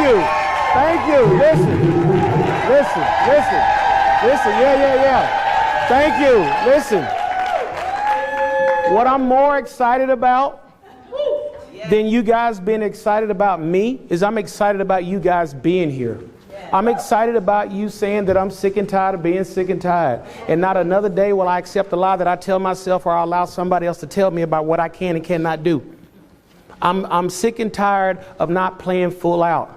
you. Thank you. Listen. Yeah. Thank you. Listen. What I'm more excited about than you guys being excited about me is I'm excited about you guys being here. I'm excited about you saying that I'm sick and tired of being sick and tired. And not another day will I accept a lie that I tell myself or I allow somebody else to tell me about what I can and cannot do. I'm sick and tired of not playing full out.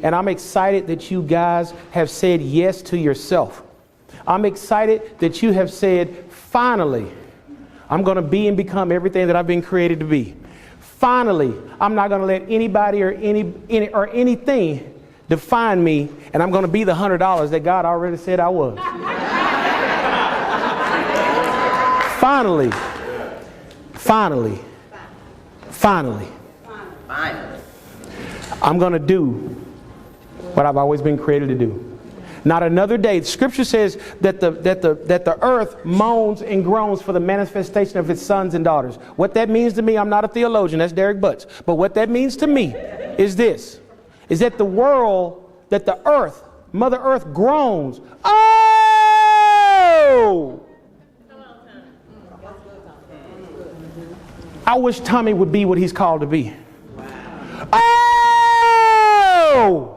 And I'm excited that you guys have said yes to yourself. I'm excited that you have said, finally, I'm going to be and become everything that I've been created to be. Finally, I'm not going to let anybody or anything define me, and I'm going to be the $100 that God already said I was. Finally, I'm going to do what I've always been created to do. Not another day. Scripture says that the earth moans and groans for the manifestation of its sons and daughters. What that means to me, I'm not a theologian, that's Derek Butts. But what that means to me is this, is that the world, that the earth, Mother Earth groans. Oh! I wish Tommy would be what he's called to be. Oh!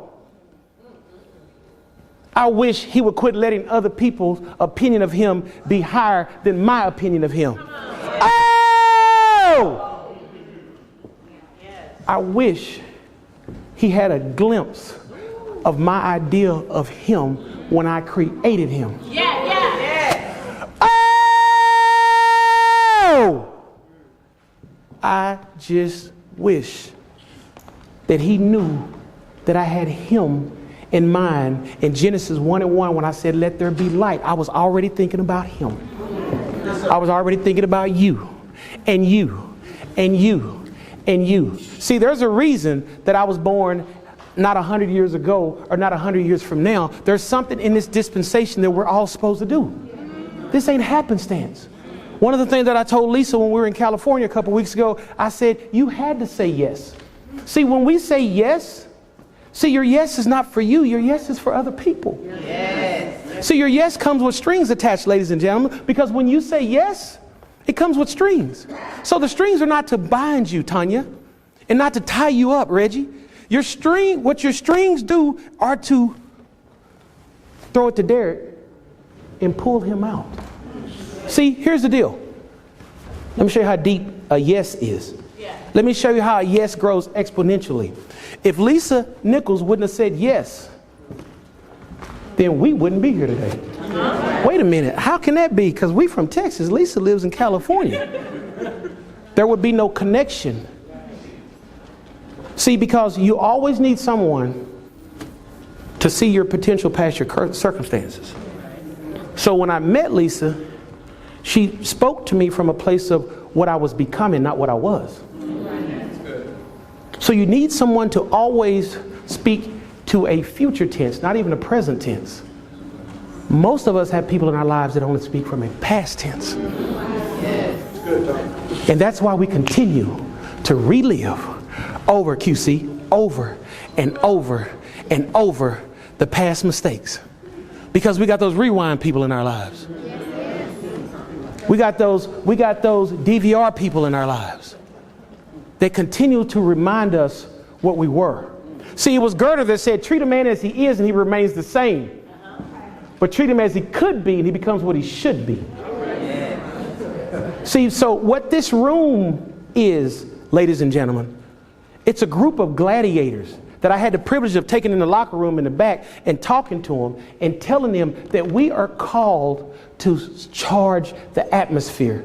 I wish he would quit letting other people's opinion of him be higher than my opinion of him. Oh! I wish he had a glimpse of my idea of him when I created him. Oh! I just wish that he knew that I had him in mind. In Genesis 1:1, when I said, let there be light, I was already thinking about him. I was already thinking about you and you and you and you. See, there's a reason that I was born not 100 years ago or not 100 years from now. There's something in this dispensation that we're all supposed to do. This ain't happenstance. One of the things that I told Lisa when we were in California a couple weeks ago, I said, you had to say yes. See, when we say yes, see, your yes is not for you. Your yes is for other people. Yes. See, your yes comes with strings attached, ladies and gentlemen, because when you say yes, it comes with strings. So the strings are not to bind you, Tanya, and not to tie you up, Reggie. What your strings do are to throw it to Derek and pull him out. See, here's the deal. Let me show you how deep a yes is. Let me show you how a yes grows exponentially. If Lisa Nichols wouldn't have said yes, then we wouldn't be here today. Wait a minute. How can that be? Because we from Texas. Lisa lives in California. There would be no connection. See, because you always need someone to see your potential past your circumstances. So when I met Lisa, she spoke to me from a place of what I was becoming, not what I was. So you need someone to always speak to a future tense, not even a present tense. Most of us have people in our lives that only speak from a past tense. And that's why we continue to relive over and over and over the past mistakes. Because we got those rewind people in our lives. We got those DVR people in our lives. They continue to remind us what we were. See, it was Gerder that said, treat a man as he is and he remains the same. But treat him as he could be and he becomes what he should be. See, so what this room is, ladies and gentlemen, it's a group of gladiators that I had the privilege of taking in the locker room in the back and talking to them and telling them that we are called to charge the atmosphere.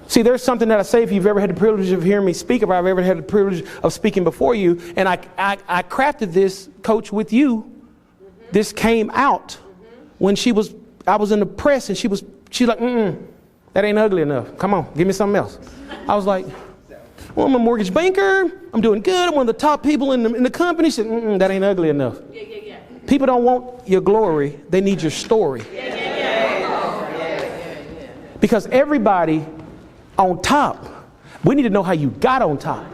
See, there's something that I say, if you've ever had the privilege of hearing me speak, or I've ever had the privilege of speaking before you, and I crafted this, Coach, with you. This came out when I was in the press, and she's like, that ain't ugly enough. Come on, give me something else. I was like, well, I'm a mortgage banker. I'm doing good. I'm one of the top people in the company. She said, that ain't ugly enough. People don't want your glory. They need your story. Because everybody on top, we need to know how you got on top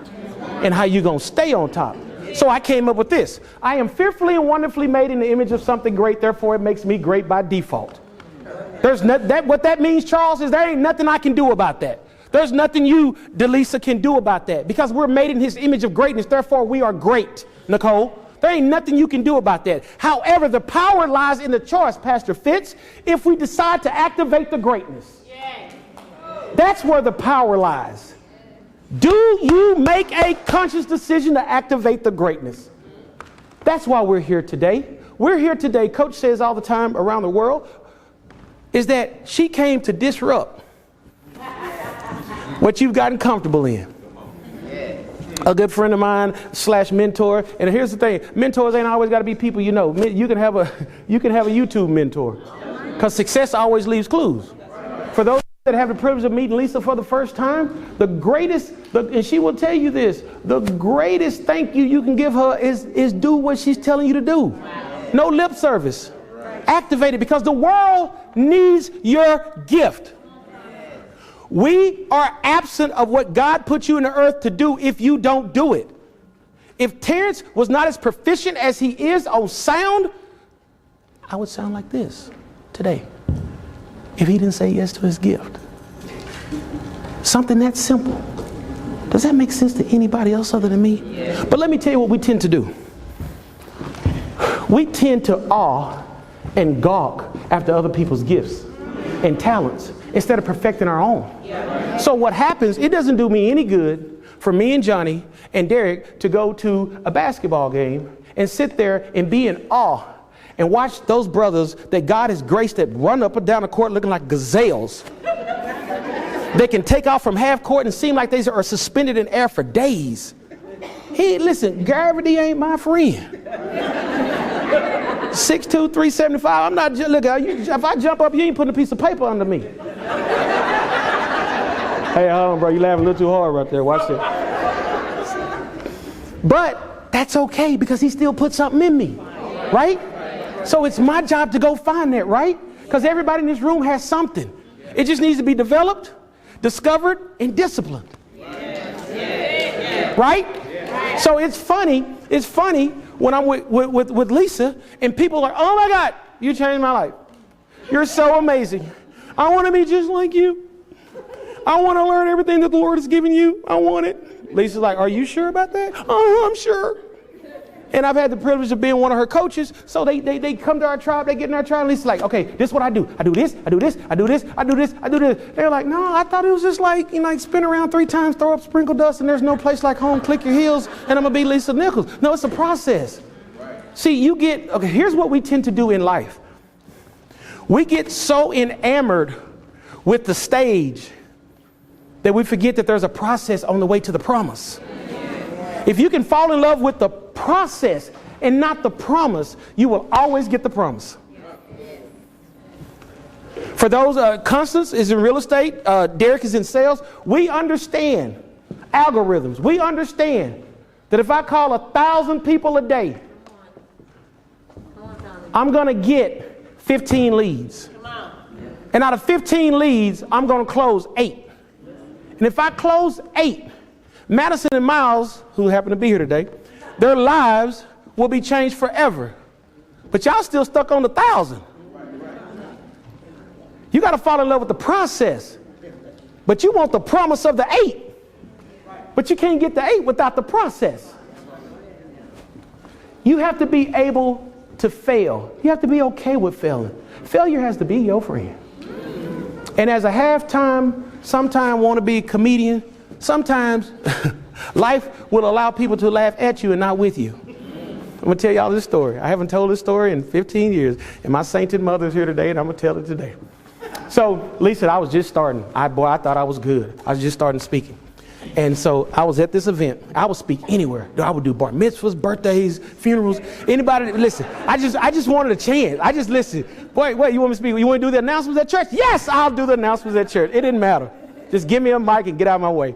and how you're going to stay on top. So I came up with this. I am fearfully and wonderfully made in the image of something great. Therefore, it makes me great by default. What that means, Charles, is there ain't nothing I can do about that. There's nothing you, Delisa, can do about that. Because we're made in his image of greatness. Therefore, we are great, Nicole. There ain't nothing you can do about that. However, the power lies in the choice, Pastor Fitz, if we decide to activate the greatness. That's where the power lies. Do you make a conscious decision to activate the greatness? That's why we're here today. We're here today, Coach says all the time around the world, is that she came to disrupt what you've gotten comfortable in. A good friend of mine / mentor, and here's the thing, mentors ain't always got to be people you know. You can have a YouTube mentor, because success always leaves clues. For those that have the privilege of meeting Lisa for the first time, the greatest, and she will tell you this, the greatest thank you can give her is do what she's telling you to do. No lip service. Activate it, because the world needs your gift. We are absent of what God put you in the earth to do if you don't do it. If Terrence was not as proficient as he is on sound, I would sound like this today if he didn't say yes to his gift. Something that simple. Does that make sense to anybody else other than me? Yeah. But let me tell you what we tend to do. We tend to awe and gawk after other people's gifts and talents instead of perfecting our own. Yeah. So what happens, it doesn't do me any good for me and Johnny and Derek to go to a basketball game and sit there and be in awe and watch those brothers that God has graced that run up and down the court looking like gazelles. They can take off from half court and seem like they are suspended in air for days. Hey, listen, gravity ain't my friend. 6'2", 375. I'm not, look, if I jump up, you ain't putting a piece of paper under me. Hey, hold on, bro, you laughing a little too hard right there. Watch it. But that's okay, because he still put something in me, right? So it's my job to go find that, right? Because everybody in this room has something. It just needs to be developed, discovered, and disciplined. Right? So it's funny when I'm with Lisa and people are, oh my God, you changed my life. You're so amazing. I want to be just like you. I want to learn everything that the Lord has given you. I want it. Lisa's like, are you sure about that? I'm sure. And I've had the privilege of being one of her coaches. So they come to our tribe, they get in our tribe, and Lisa's like, okay, this is what I do. I do this, I do this, I do this, I do this, I do this. They're like, no, I thought it was just like, spin around 3 times, throw up sprinkle dust, and there's no place like home, click your heels, and I'm going to be Lisa Nichols. No, it's a process. See, here's what we tend to do in life. We get so enamored with the stage that we forget that there's a process on the way to the promise. If you can fall in love with the process and not the promise, you will always get the promise. For those, Constance is in real estate, Derek is in sales. We understand algorithms. We understand that if I call 1,000 people a day, I'm going to get 15 leads. And out of 15 leads, I'm going to close 8. And if I close 8, Madison and Miles, who happen to be here today, their lives will be changed forever. But y'all still stuck on the 1,000. You got to fall in love with the process. But you want the promise of the 8. But you can't get the 8 without the process. You have to be able to fail. You have to be okay with failing. Failure has to be your friend. And as a sometime wannabe comedian, sometimes life will allow people to laugh at you and not with you. I'm going to tell y'all this story. I haven't told this story in 15 years. And my sainted mother's here today, and I'm going to tell it today. So, Lisa, I was just starting. I thought I was good. I was just starting speaking. And so I was at this event. I would speak anywhere. I would do bar mitzvahs, birthdays, funerals. Anybody, listen, I just wanted a chance. I just listen. Wait, you want me to speak? You want to do the announcements at church? Yes, I'll do the announcements at church. It didn't matter. Just give me a mic and get out of my way.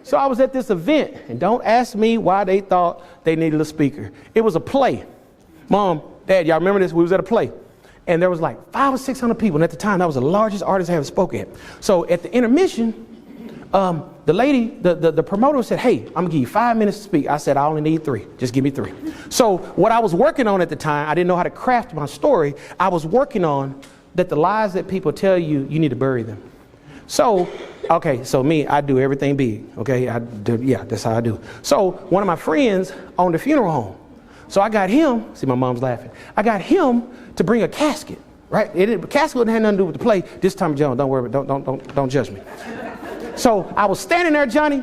So I was at this event, and don't ask me why they thought they needed a speaker. It was a play. Mom, Dad, y'all remember this? We was at a play. And there was like 500 or 600 people. And at the time, that was the largest artist I ever spoke at. So at the intermission, the lady, the promoter said, hey, I'm gonna give you 5 minutes to speak. I said, I only need 3. Just give me 3. So what I was working on at the time, I didn't know how to craft my story. I was working on that the lies that people tell you, you need to bury them. So, okay, so me, I do everything big, okay? Yeah, that's how I do. So one of my friends owned a funeral home. So I got him, see my mom's laughing, I got him to bring a casket, right? Casket wouldn't have nothing to do with the play. This time, John, don't worry, don't judge me. So I was standing there, Johnny,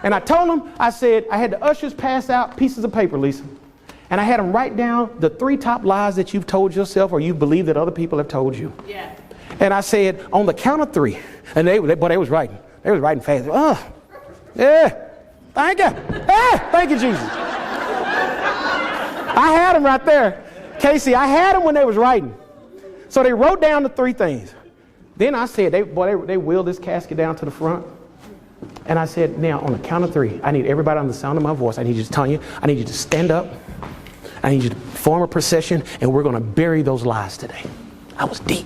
and I told him, I said, I had the ushers pass out pieces of paper, Lisa. And I had them write down the 3 top lies that you've told yourself or you believe that other people have told you. Yeah. And I said, on the count of 3, and they was writing. They was writing fast. Oh, yeah, thank you. Thank you, Jesus. I had them right there. Casey, I had them when they was writing. So they wrote down the 3 things. Then I said, they wheeled this casket down to the front. And I said, now on the count of 3, I need everybody on the sound of my voice. I need you to tell you, I need you to stand up. I need you to form a procession, and we're going to bury those lies today. I was deep.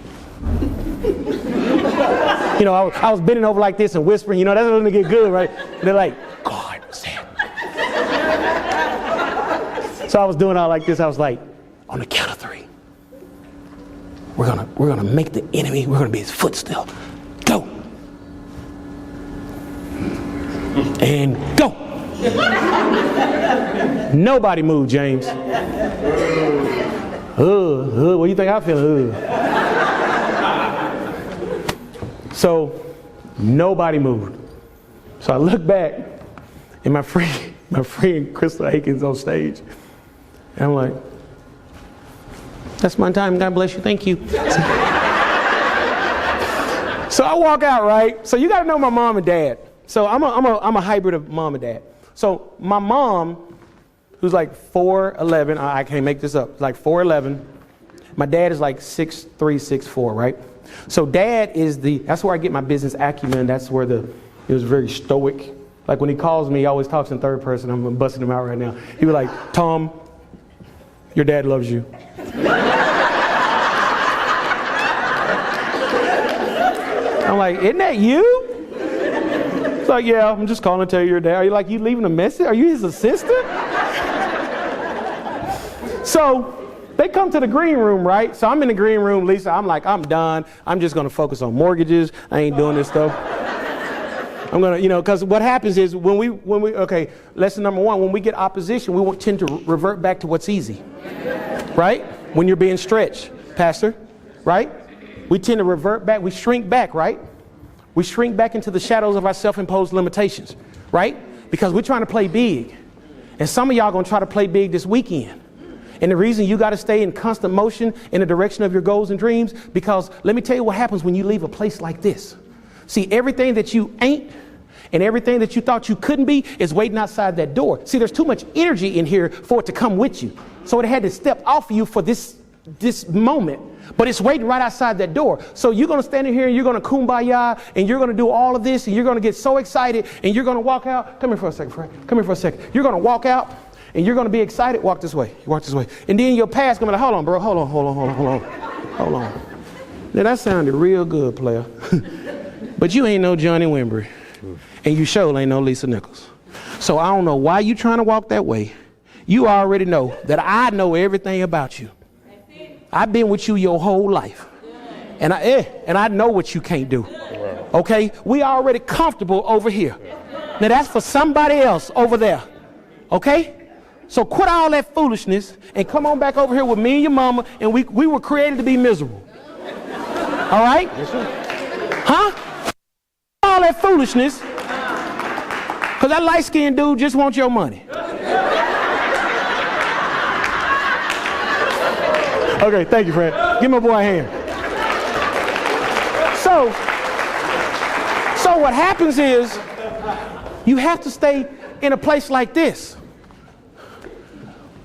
You know, I was bending over like this and whispering, you know, that's when they get good, right? And they're like, God said. So I was doing all like this. I was like, on the count of 3, we're gonna make the enemy, we're gonna be his footstool. Go. And go. Nobody moved, James. What do you think I feel? So nobody moved. So I look back, and my friend Crystal Aikens on stage, and I'm like, that's my time. God bless you. Thank you. So I walk out, right? So you got to know my mom and dad. So I'm a hybrid of mom and dad. So my mom, who's like 4'11", I can't make this up, like 4'11". My dad is like 6'3", 6'4", right? So dad is that's where I get my business acumen. That's where it was very stoic. Like when he calls me, he always talks in third person. I'm busting him out right now. He was like, Tom, your dad loves you. I'm like, isn't that you? It's like, yeah, I'm just calling to tell you your dad. Are you like, you leaving a message? Are you his assistant? So they come to the green room, right? So I'm in the green room, Lisa. I'm like, I'm done. I'm just going to focus on mortgages. I ain't doing this stuff. I'm going to, because what happens is when we, okay, lesson number 1, when we get opposition, we will tend to revert back to what's easy, right? When you're being stretched, Pastor, right? We tend to revert back. We shrink back, right? We shrink back into the shadows of our self-imposed limitations, right? Because we're trying to play big. And some of y'all going to try to play big this weekend. And the reason you got to stay in constant motion in the direction of your goals and dreams, because let me tell you what happens when you leave a place like this. See, everything that you ain't and everything that you thought you couldn't be is waiting outside that door. See, there's too much energy in here for it to come with you. So it had to step off of you for this moment, but it's waiting right outside that door. So you're going to stand in here and you're going to kumbaya and you're going to do all of this and you're going to get so excited and you're going to walk out. Come here for a second, Frank. Come here for a second. You're going to walk out and you're going to be excited. Walk this way. Walk this way. And then your past going to be like, hold on, bro. Hold on. Now that sounded real good, player. But you ain't no Johnny Wimber. And you sure ain't no Lisa Nichols. So I don't know why you trying to walk that way. You already know that I know everything about you. I've been with you your whole life. And I know what you can't do. Okay? We already comfortable over here. Now that's for somebody else over there. Okay? So quit all that foolishness and come on back over here with me and your mama, and we were created to be miserable. All right? Yes, sir. Huh? All that foolishness. Because that light-skinned dude just wants your money. Okay, thank you, Fred. Give my boy a hand. So what happens is you have to stay in a place like this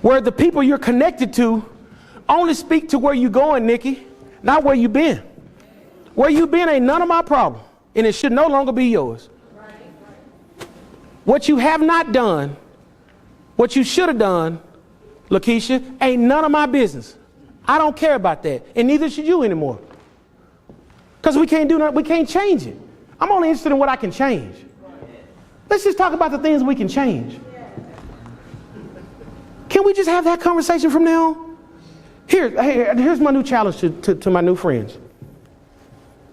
where the people you're connected to only speak to where you're going, Nikki, not where you've been. Where you've been ain't none of my problem, and it should no longer be yours. What you have not done, what you should have done, Lakeisha, ain't none of my business. I don't care about that, and neither should you anymore. Because we can't do nothing, we can't change it. I'm only interested in what I can change. Let's just talk about the things we can change. Can we just have that conversation from now on? Here's my new challenge to my new friends.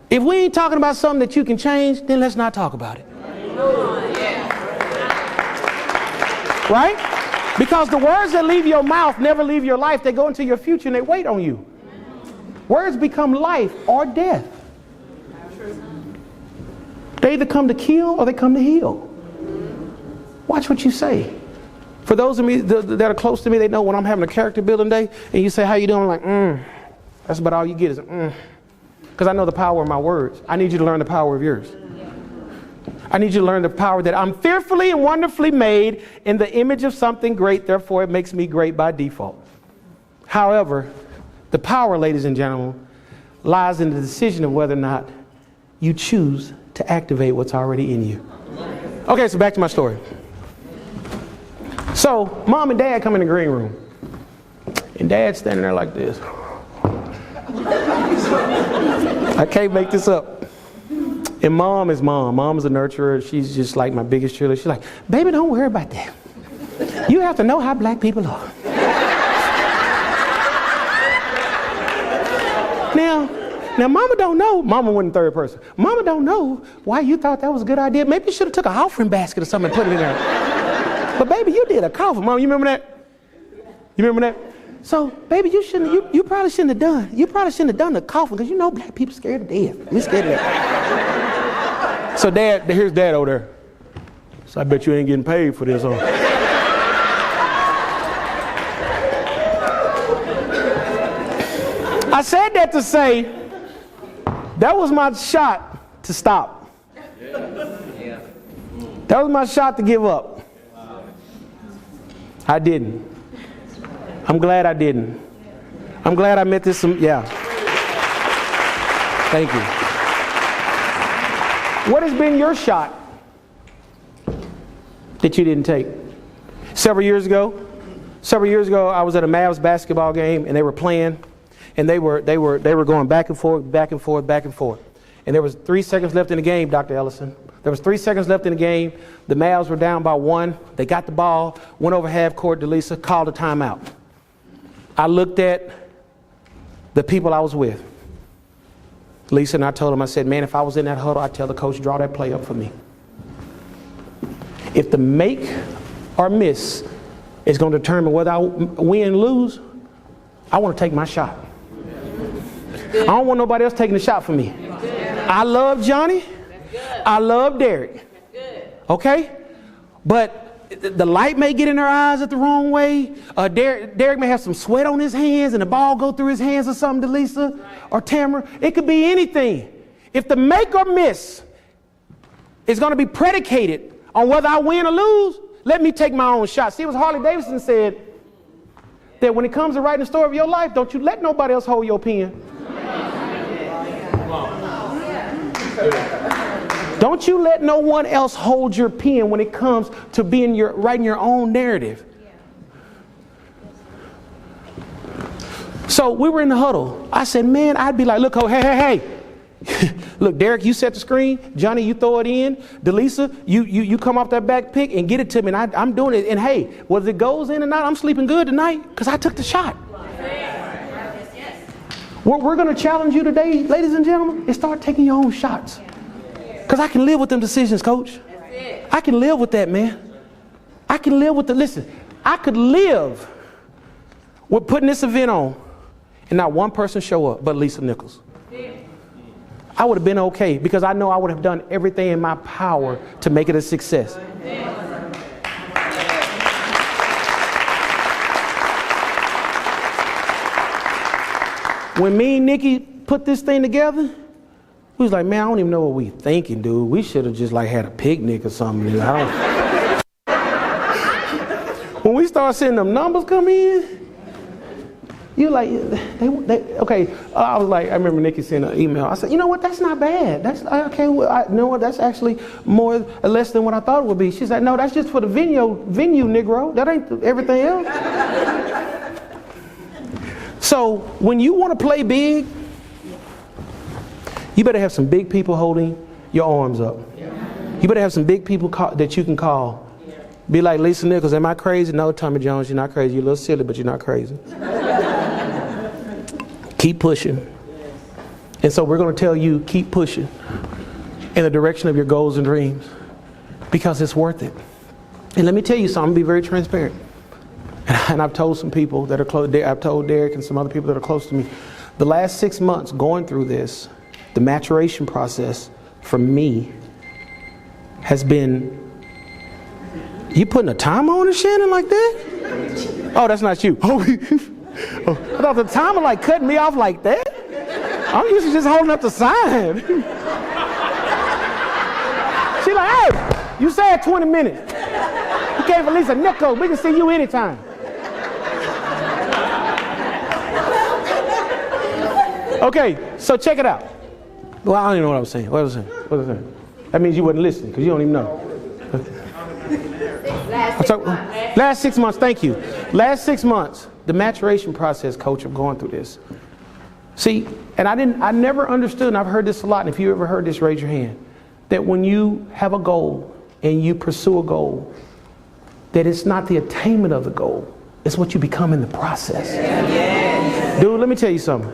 If we ain't talking about something that you can change, then let's not talk about it. Right? Because the words that leave your mouth never leave your life. They go into your future and they wait on you. Words become life or death. They either come to kill or they come to heal. Watch what you say. For those of me that are close to me, they know when I'm having a character building day and you say, how you doing? I'm like, That's about all you get is Because I know the power of my words. I need you to learn the power of yours. I need you to learn the power that I'm fearfully and wonderfully made in the image of something great. Therefore, it makes me great by default. However, the power, ladies and gentlemen, lies in the decision of whether or not you choose to activate what's already in you. Okay, so back to my story. So, mom and dad come in the green room. And dad's standing there like this. I can't make this up. And mom is mom. Mom is a nurturer. She's just like my biggest cheerleader. She's like, baby, don't worry about that. You have to know how black people are. Now, mama don't know. Mama went in third person. Mama don't know why you thought that was a good idea. Maybe you should have took a offering basket or something and put it in there. But baby, you did a coffin. Mom, you remember that? You remember that? So, baby, you probably shouldn't have done. You probably shouldn't have done the coffin because you know black people scared of death. We're scared of that. So here's dad over there. So I bet you ain't getting paid for this, huh? I said that to say that was my shot to stop. That was my shot to give up. I didn't. I'm glad I didn't. I'm glad I met this. Yeah. Thank you. What has been your shot that you didn't take? Several years ago, I was at a Mavs basketball game and they were playing, and they were going back and forth. And there was 3 seconds left in the game, Dr. Ellison. There was 3 seconds left in the game. The Mavs were down by 1. They got the ball, went over half court to Lisa, called a timeout. I looked at the people I was with, Lisa, and I told them, I said, man, if I was in that huddle, I'd tell the coach, draw that play up for me. If the make or miss is going to determine whether I win or lose, I want to take my shot. I don't want nobody else taking the shot for me. I love Johnny. I love Derek. Okay? But the light may get in their eyes at the wrong way. Derek may have some sweat on his hands and the ball go through his hands or something to Lisa or Tamara. It could be anything. If the make or miss is going to be predicated on whether I win or lose, let me take my own shot. See, it was Harley Davidson said that when it comes to writing the story of your life, don't you let nobody else hold your pen. Don't you let no one else hold your pen when it comes to writing your own narrative. So we were in the huddle. I said, man, I'd be like, look, hey. Look, Derek, you set the screen. Johnny, you throw it in. Delisa, you come off that back pick and get it to me. And I'm doing it. And hey, whether it goes in or not, I'm sleeping good tonight because I took the shot. What we're going to challenge you today, ladies and gentlemen, is start taking your own shots. Because I can live with them decisions, coach. I can live with that, man. I can live with listen, I could live with putting this event on and not one person show up but Lisa Nichols. I would have been okay because I know I would have done everything in my power to make it a success. When me and Nikki put this thing together, we was like, man, I don't even know what we thinking, dude. We should have just like had a picnic or something. When we start seeing them numbers come in, you like, okay. I was like, I remember Nikki sent an email. I said, you know what? That's not bad. That's okay. Well, you know what? That's actually more or less than what I thought it would be. She's like, no, that's just for the venue, Negro. That ain't everything else. So when you want to play big, you better have some big people holding your arms up. You better have some big people that you can call. Be like, Lisa Nichols, am I crazy? No, Tommy Jones, you're not crazy. You're a little silly, but you're not crazy. Keep pushing. And so we're going to tell you, keep pushing in the direction of your goals and dreams, because it's worth it. And let me tell you something, be very transparent. And I've told some people that are close, I've told Derek and some other people that are close to me, the last 6 months going through this, the maturation process for me has been, you putting a timer on it, Shannon, like that? Oh, that's not you. Oh, I thought the timer like cutting me off like that. I'm used to just holding up the sign. She's like, hey, you said 20 minutes. You came for Lisa Nichols. We can see you anytime. Okay, so check it out. Well, I don't even know what I was saying. What was I saying? That means you wasn't listening, because you don't even know. Last 6 months, thank you. Last 6 months, the maturation process, coach, of going through this. See, and I never understood, and I've heard this a lot, and if you ever heard this, raise your hand, that when you have a goal and you pursue a goal, that it's not the attainment of the goal, it's what you become in the process. Yeah. Dude, let me tell you something.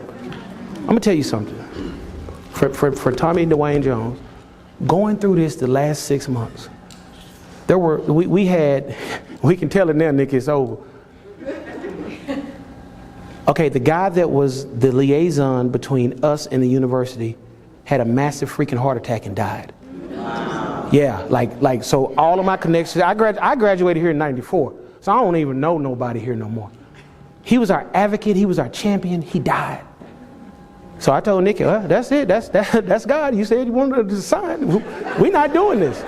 I'm gonna tell you something. For Tommy and Dwayne Jones, going through this the last 6 months, we can tell it now, Nick, it's over. Okay, the guy that was the liaison between us and the university had a massive freaking heart attack and died. Wow. Yeah, like so all of my connections, I graduated here in '94, so I don't even know nobody here no more. He was our advocate, he was our champion, he died. So I told Nikki, that's it, that's God. You said you wanted to sign. We're not doing this.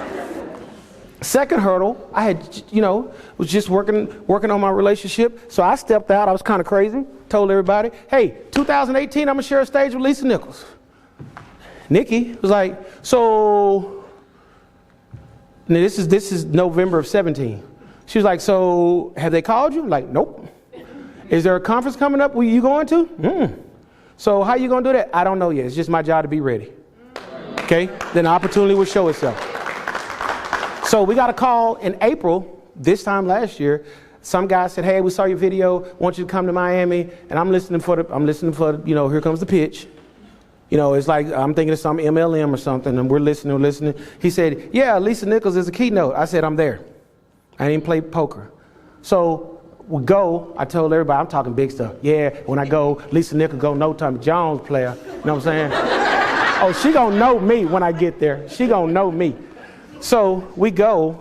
Second hurdle, I had, was just working on my relationship. So I stepped out. I was kind of crazy. Told everybody, hey, 2018, I'm gonna share a stage with Lisa Nichols. Nikki was like, so, and this is November of 17. She was like, so have they called you? I'm like, nope. Is there a conference coming up? Were you going to? So how you gonna do that? I don't know yet. It's just my job to be ready. Okay? Then the opportunity will show itself. So we got a call in April, this time last year. Some guy said, hey, we saw your video, want you to come to Miami. And I'm listening for here comes the pitch. It's like, I'm thinking of some MLM or something, and we're listening. He said, yeah, Lisa Nichols is a keynote. I said, I'm there. I didn't play poker. So we go, I told everybody, I'm talking big stuff. Yeah, when I go, Lisa Nichols go know Tommy Jones player. You know what I'm saying? Oh, she gonna know me when I get there. She gonna know me. So we go,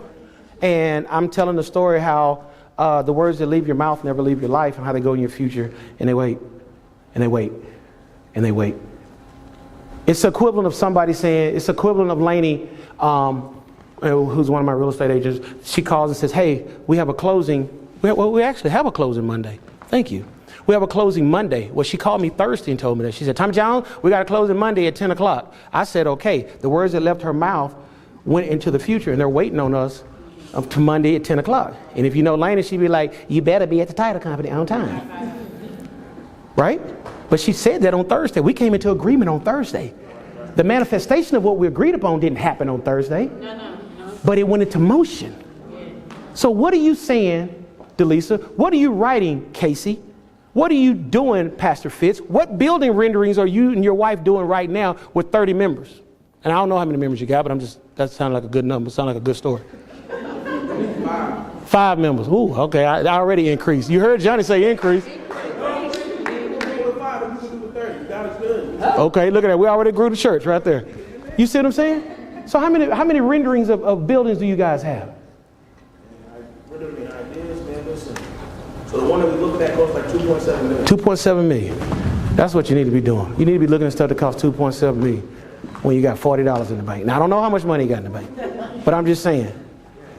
and I'm telling the story how the words that leave your mouth never leave your life, and how they go in your future, and they wait, and they wait, and they wait. It's equivalent of somebody saying, it's equivalent of Lainey, who's one of my real estate agents. She calls and says, hey, we have a closing. Well, we actually have a closing Monday. Thank you. We have a closing Monday. Well, she called me Thursday and told me that. She said, Tommy Jones, we got a closing Monday at 10 o'clock. I said, okay. The words that left her mouth went into the future, and they're waiting on us to Monday at 10 o'clock. And if you know Lana, she'd be like, you better be at the title company on time. Right? But she said that on Thursday. We came into agreement on Thursday. The manifestation of what we agreed upon didn't happen on Thursday. But it went into motion. So what are you saying, Delisa? What are you writing, Casey? What are you doing, Pastor Fitz? What building renderings are you and your wife doing right now with 30 members? And I don't know how many members you got, but that sounds like a good number. Sounds like a good story. 5 members. Ooh, okay. I already increased. You heard Johnny say increase. Okay, look at that. We already grew the church right there. You see what I'm saying? So how many renderings of buildings do you guys have? So the one that we're looking at costs like $2.7 million. $2.7 million. That's what you need to be doing. You need to be looking at stuff that costs $2.7 million when you got $40 in the bank. Now, I don't know how much money you got in the bank, but I'm just saying.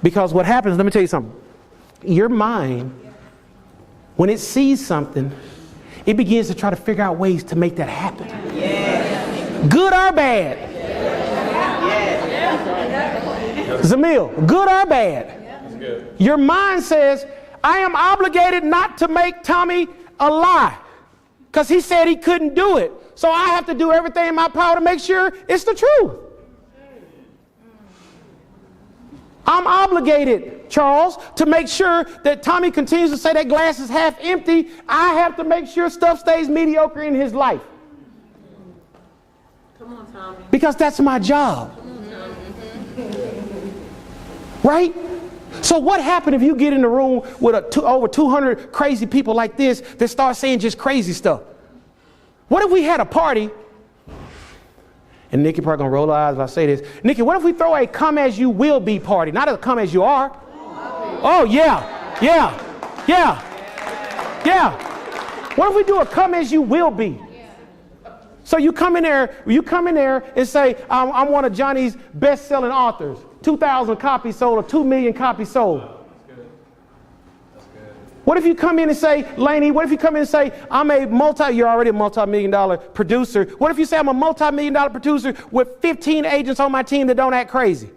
Because what happens, let me tell you something. Your mind, when it sees something, it begins to try to figure out ways to make that happen. Yeah. Good or bad. Yeah. Zamil, good or bad. Yeah. Your mind says, I am obligated not to make Tommy a lie because he said he couldn't do it. So I have to do everything in my power to make sure it's the truth. I'm obligated, Charles, to make sure that Tommy continues to say that glass is half empty. I have to make sure stuff stays mediocre in his life. Come on, Tommy. Because that's my job. Right? So what happened if you get in the room with over 200 crazy people like this that start saying just crazy stuff? What if we had a party? And Nikki probably gonna roll her eyes if I say this. Nikki, what if we throw a come as you will be party? Not a come as you are. Oh yeah, yeah, yeah, yeah. What if we do a come as you will be? So you come in there and say, I'm one of Johnny's best-selling authors. 2,000 copies sold or 2 million copies sold. What if you come in and say, Laney, what if you come in and say, you're already a multi-million-dollar producer. What if you say I'm a multi-million-dollar producer with 15 agents on my team that don't act crazy?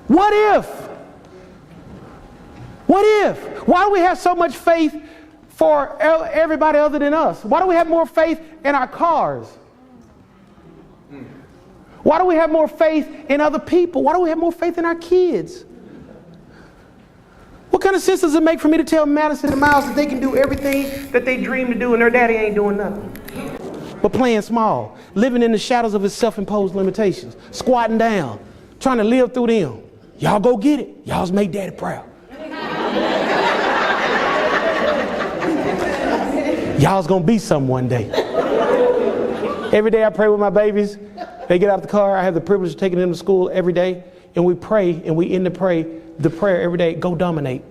What if? Why do we have so much faith for everybody other than us? Why do we have more faith in our cars? Why do we have more faith in other people? Why do we have more faith in our kids? What kind of sense does it make for me to tell Madison and Miles that they can do everything that they dream to do and their daddy ain't doing nothing? But playing small, living in the shadows of his self-imposed limitations, squatting down, trying to live through them. Y'all go get it. Y'all's make daddy proud. Y'all's gonna be something one day. Every day I pray with my babies. They get out of the car. I have the privilege of taking them to school every day. And we pray and we end the prayer every day. Go dominate.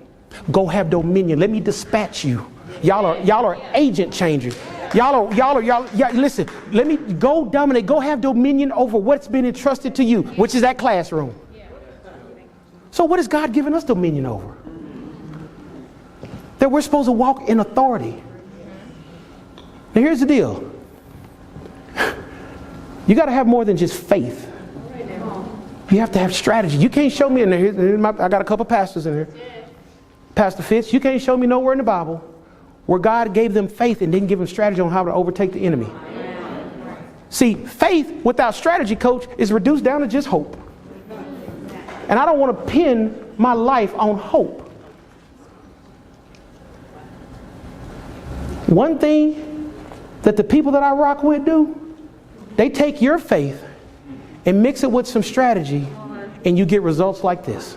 Go have dominion. Let me dispatch you. Y'all are agent changers. Y'all, listen, let me go dominate. Go have dominion over what's been entrusted to you, which is that classroom. So what has God given us dominion over? That we're supposed to walk in authority. Now here's the deal. You got to have more than just faith. You have to have strategy. You can't show me in there. I got a couple pastors in here. Pastor Fitz, you can't show me nowhere in the Bible where God gave them faith and didn't give them strategy on how to overtake the enemy. See, faith without strategy, coach, is reduced down to just hope. And I don't want to pin my life on hope. One thing that the people that I rock with do, they take your faith and mix it with some strategy, and you get results like this.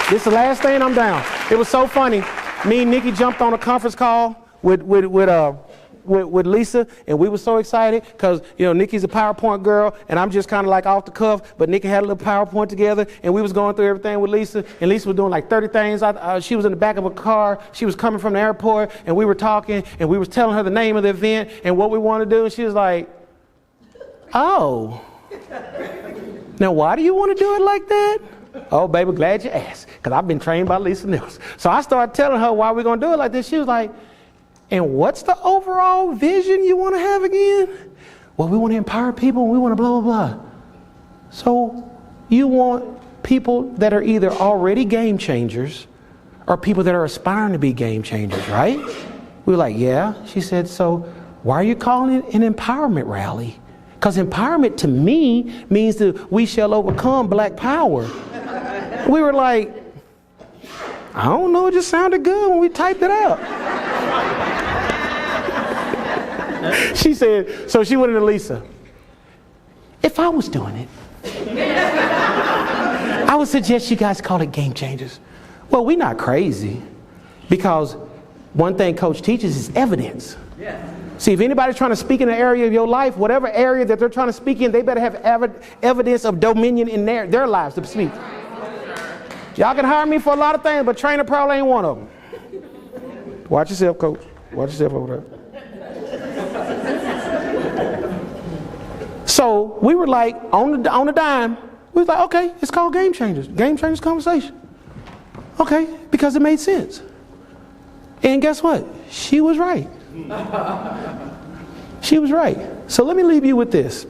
This is the last thing, I'm down. It was so funny. Me and Nikki jumped on a conference call with Lisa, and we were so excited because, Nikki's a PowerPoint girl, and I'm just kind of like off the cuff, but Nikki had a little PowerPoint together, and we was going through everything with Lisa, and Lisa was doing like 30 things. She was in the back of a car. She was coming from the airport, and we were talking, and we was telling her the name of the event and what we wanted to do, and she was like, oh, now why do you want to do it like that? Oh, baby, glad you asked, because I've been trained by Lisa Niels. So I started telling her why we're going to do it like this. She was like, and what's the overall vision you want to have again? Well, we want to empower people and we want to blah, blah, blah. So you want people that are either already game changers or people that are aspiring to be game changers, right? We were like, yeah. She said, so why are you calling it an empowerment rally? Because empowerment to me means that we shall overcome black power. We were like, I don't know, it just sounded good when we typed it out. She said, so she went into Lisa. If I was doing it, I would suggest you guys call it game changers. Well, we're not crazy, because one thing Coach teaches is evidence. Yeah. See, if anybody's trying to speak in an area of your life, whatever area that they're trying to speak in, they better have evidence of dominion in their lives to speak. Y'all can hire me for a lot of things, but trainer probably ain't one of them. Watch yourself, Coach. Watch yourself over there. So we were like, on the dime, we was like, okay, it's called Game Changers. Game Changers Conversation. Okay, because it made sense. And guess what? She was right. She was right. So let me leave you with this.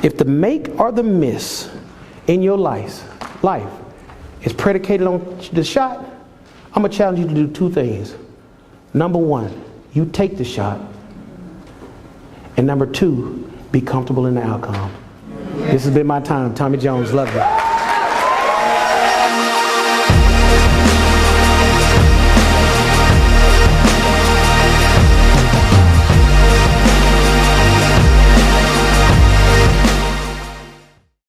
If the make or the miss in your life is predicated on the shot, I'm going to challenge you to do two things. Number one, you take the shot And number two, be comfortable in the outcome. This has been my time. Tommy Jones, love you.